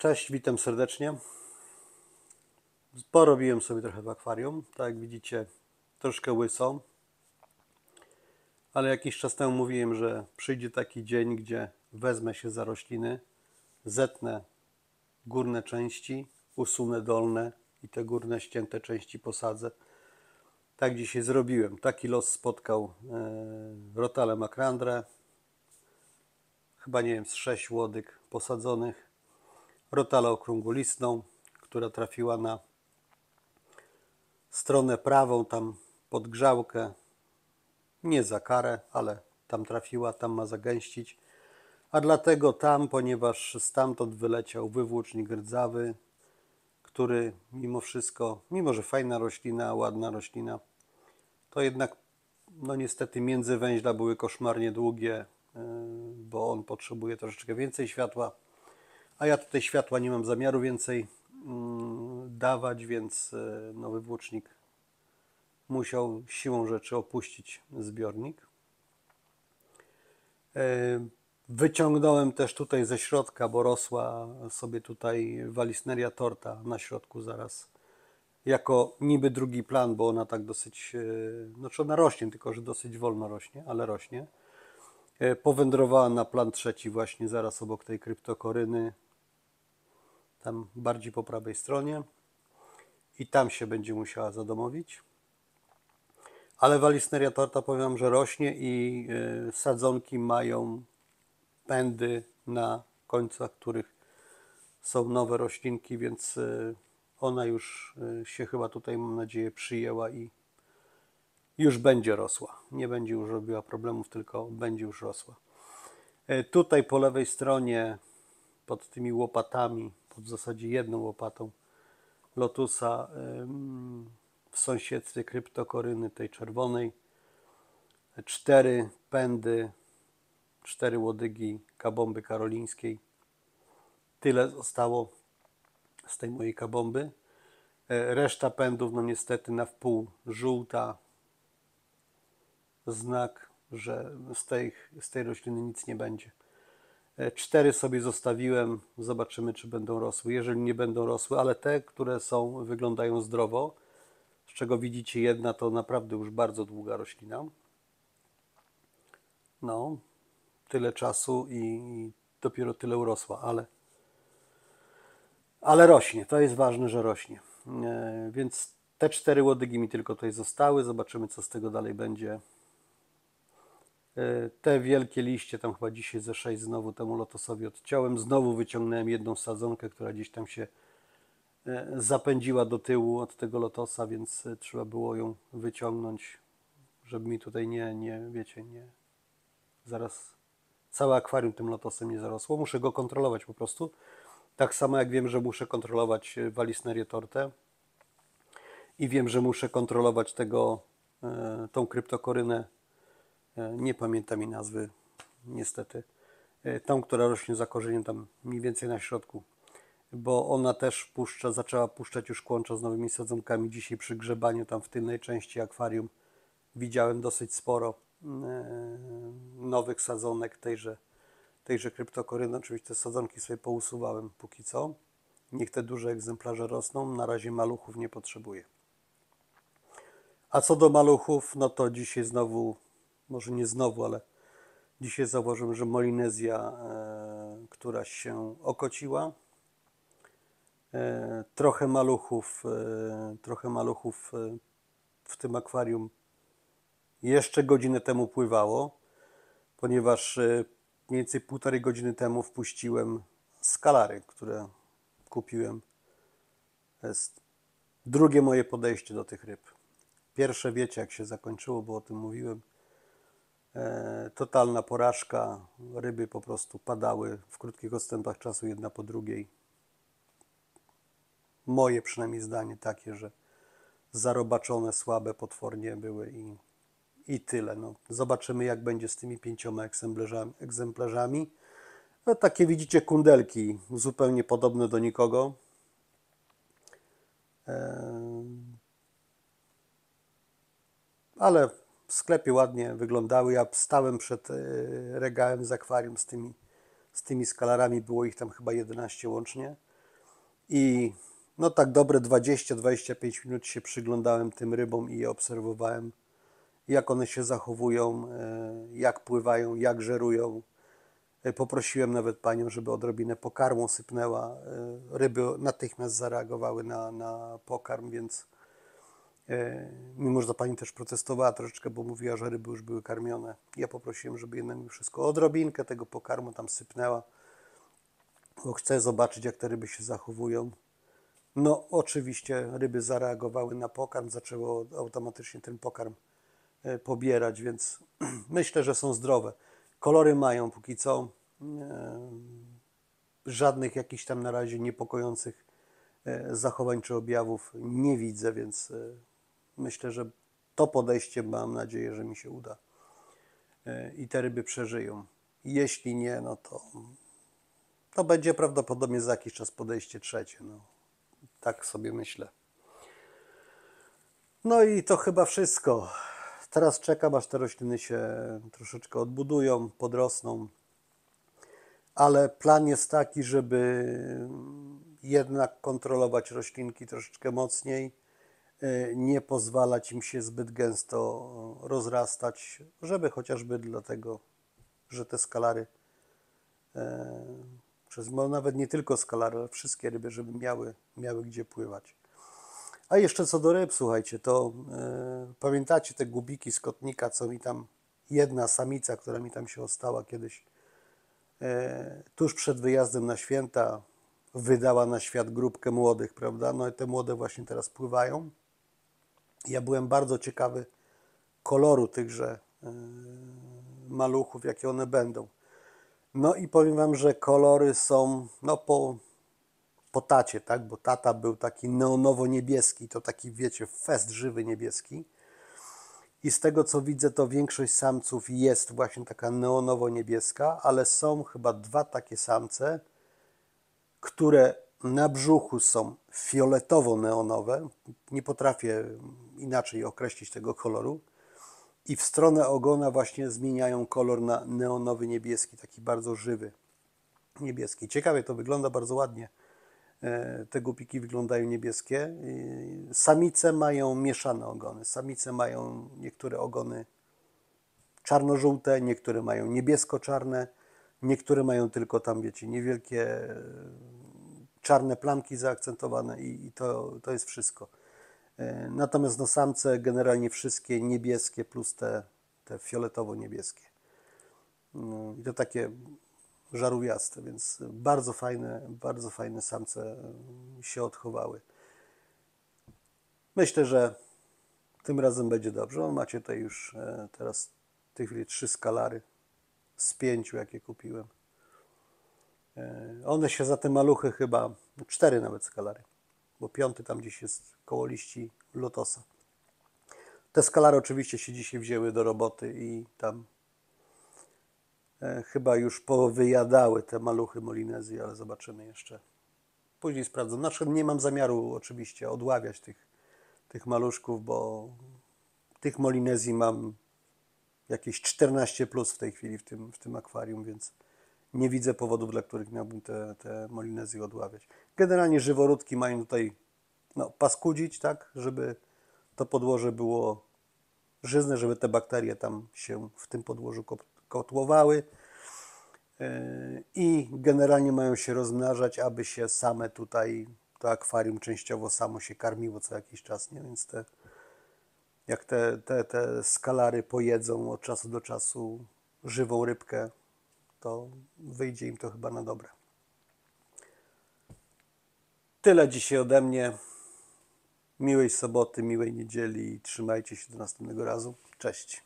Cześć, witam serdecznie. Porobiłem sobie trochę w akwarium. Tak jak widzicie, troszkę łyso. Ale jakiś czas temu mówiłem, że przyjdzie taki dzień, gdzie wezmę się za rośliny, zetnę górne części, usunę dolne i te górne ścięte części posadzę. Tak dzisiaj zrobiłem. Taki los spotkał Rotale macrandre. Chyba nie wiem, z 6 łodyg posadzonych. Rotalę okrągłolistną, która trafiła na stronę prawą, tam pod grzałkę, nie za karę, ale tam trafiła, tam ma zagęścić. A dlatego tam, ponieważ stamtąd wyleciał wywłócznik rdzawy, który mimo wszystko, mimo że fajna roślina, ładna roślina, to jednak no niestety międzywęźla były koszmarnie długie, bo on potrzebuje troszeczkę więcej światła, a ja tutaj światła nie mam zamiaru więcej dawać, więc no, wywłócznik musiał siłą rzeczy opuścić zbiornik. Wyciągnąłem też tutaj ze środka, bo rosła sobie tutaj Vallisneria torta na środku zaraz, jako niby drugi plan, bo ona tak dosyć, znaczy ona rośnie, tylko że dosyć wolno rośnie, ale rośnie. Powędrowała na plan trzeci właśnie zaraz obok tej kryptokoryny, tam bardziej po prawej stronie i tam się będzie musiała zadomowić. Ale Vallisneria torta, powiem, że rośnie i sadzonki mają pędy na końcach, których są nowe roślinki, więc ona już się chyba tutaj, mam nadzieję, przyjęła i już będzie rosła. Nie będzie już robiła problemów, tylko będzie już rosła. Tutaj po lewej stronie, pod tymi łopatami, pod w zasadzie jedną łopatą lotusa, w sąsiedztwie kryptokoryny tej czerwonej, 4 pędy, 4 łodygi kabomby karolińskiej. Tyle zostało z tej mojej kabomby. Reszta pędów, no niestety na wpół żółta. Znak, że z tej rośliny nic nie będzie. 4 sobie zostawiłem. Zobaczymy, czy będą rosły. Jeżeli nie będą rosły, ale te, które są, wyglądają zdrowo. Z czego widzicie, jedna to naprawdę już bardzo długa roślina. No, tyle czasu i dopiero tyle urosła, ale rośnie. To jest ważne, że rośnie. Więc te 4 łodygi mi tylko tutaj zostały. Zobaczymy, co z tego dalej będzie. Te wielkie liście, tam chyba dzisiaj ze 6 znowu temu lotosowi odciąłem. Znowu wyciągnąłem jedną sadzonkę, która gdzieś tam się zapędziła do tyłu od tego lotosa, więc trzeba było ją wyciągnąć, żeby mi tutaj wiecie, zaraz całe akwarium tym lotosem nie zarosło. Muszę go kontrolować po prostu. Tak samo jak wiem, że muszę kontrolować Vallisnerię tortę i wiem, że muszę kontrolować tą kryptokorynę, nie pamiętam jej nazwy niestety, tą, która rośnie za korzeniem tam mniej więcej na środku, bo ona też zaczęła puszczać już kłącza z nowymi sadzonkami. Dzisiaj przy grzebaniu tam w tylnej części akwarium widziałem dosyć sporo nowych sadzonek tejże kryptokoryny. Oczywiście te sadzonki sobie pousuwałem póki co. Niech te duże egzemplarze rosną. Na razie maluchów nie potrzebuję. A co do maluchów, no to dzisiaj znowu, może nie znowu, ale dzisiaj zauważyłem, że Molinezja któraś się okociła. Trochę maluchów w tym akwarium jeszcze godzinę temu pływało, ponieważ mniej więcej 1,5 godziny temu wpuściłem skalary, które kupiłem. To jest drugie moje podejście do tych ryb. Pierwsze wiecie, jak się zakończyło, bo o tym mówiłem. Totalna porażka. Ryby po prostu padały w krótkich odstępach czasu, jedna po drugiej. Moje przynajmniej zdanie takie, że zarobaczone, słabe potwornie były i tyle. No, zobaczymy, jak będzie z tymi 5 egzemplarzami. No, takie widzicie kundelki, zupełnie podobne do nikogo. Ale w sklepie ładnie wyglądały. Ja stałem przed regałem z akwarium z tymi skalarami. Było ich tam chyba 11 łącznie. I no tak dobre 20-25 minut się przyglądałem tym rybom i je obserwowałem, jak one się zachowują, jak pływają, jak żerują. Poprosiłem nawet panią, żeby odrobinę pokarmu sypnęła. Ryby natychmiast zareagowały na pokarm, więc mimo że ta pani też protestowała troszeczkę, bo mówiła, że ryby już były karmione. Ja poprosiłem, żeby jednak mimo wszystko odrobinkę tego pokarmu tam sypnęła, bo chcę zobaczyć, jak te ryby się zachowują. No, oczywiście ryby zareagowały na pokarm, zaczęło automatycznie ten pokarm pobierać, więc myślę, że są zdrowe. Kolory mają póki co. Żadnych jakichś tam na razie niepokojących zachowań czy objawów nie widzę, więc myślę, że to podejście mam nadzieję, że mi się uda i te ryby przeżyją. Jeśli nie, no to będzie prawdopodobnie za jakiś czas podejście trzecie. No, tak sobie myślę. No i to chyba wszystko. Teraz czekam, aż te rośliny się troszeczkę odbudują, podrosną, ale plan jest taki, żeby jednak kontrolować roślinki troszeczkę mocniej, nie pozwalać im się zbyt gęsto rozrastać, żeby chociażby dlatego, że te skalary, nawet nie tylko skalary, ale wszystkie ryby, żeby miały gdzie pływać. A jeszcze co do ryb, słuchajcie, to pamiętacie te gubiki z kotnika, co mi tam, jedna samica, która mi tam się ostała kiedyś, tuż przed wyjazdem na święta wydała na świat grupkę młodych, prawda? No i te młode właśnie teraz pływają. Ja byłem bardzo ciekawy koloru tychże maluchów, jakie one będą. No i powiem wam, że kolory są no po tacie, tak? Bo tata był taki neonowo-niebieski, to taki, wiecie, fest żywy niebieski. I z tego, co widzę, to większość samców jest właśnie taka neonowo-niebieska, ale są chyba dwa takie samce, które na brzuchu są fioletowo-neonowe. Nie potrafię inaczej określić tego koloru. I w stronę ogona właśnie zmieniają kolor na neonowy niebieski, taki bardzo żywy niebieski. Ciekawie to wygląda, bardzo ładnie. Te gupiki wyglądają niebieskie. Samice mają mieszane ogony. Samice mają niektóre ogony czarno-żółte, niektóre mają niebiesko-czarne, niektóre mają tylko tam, wiecie, niewielkie czarne plamki zaakcentowane i to jest wszystko. Natomiast no, samce generalnie wszystkie niebieskie plus te fioletowo-niebieskie. I to takie żarówiaste, więc bardzo fajne samce się odchowały. Myślę, że tym razem będzie dobrze. Macie tutaj już teraz w tej chwili 3 skalary z 5, jakie kupiłem. One się za te maluchy chyba, 4 nawet skalary, bo 5 tam gdzieś jest koło liści lotosa. Te skalary oczywiście się dzisiaj wzięły do roboty i tam chyba już powyjadały te maluchy Molinezji, ale zobaczymy jeszcze. Później sprawdzę. Znaczy nie mam zamiaru oczywiście odławiać tych maluszków, bo tych Molinezji mam jakieś 14 plus w tej chwili w tym akwarium, więc nie widzę powodów, dla których miałbym te Molinezje odławiać. Generalnie żyworódki mają tutaj no, paskudzić, tak, żeby to podłoże było żyzne, żeby te bakterie tam się w tym podłożu kotłowały i generalnie mają się rozmnażać, aby się same tutaj, to akwarium częściowo samo się karmiło co jakiś czas, nie? Więc jak te skalary pojedzą od czasu do czasu żywą rybkę, to wyjdzie im to chyba na dobre. Tyle dzisiaj ode mnie. Miłej soboty, miłej niedzieli i trzymajcie się do następnego razu. Cześć.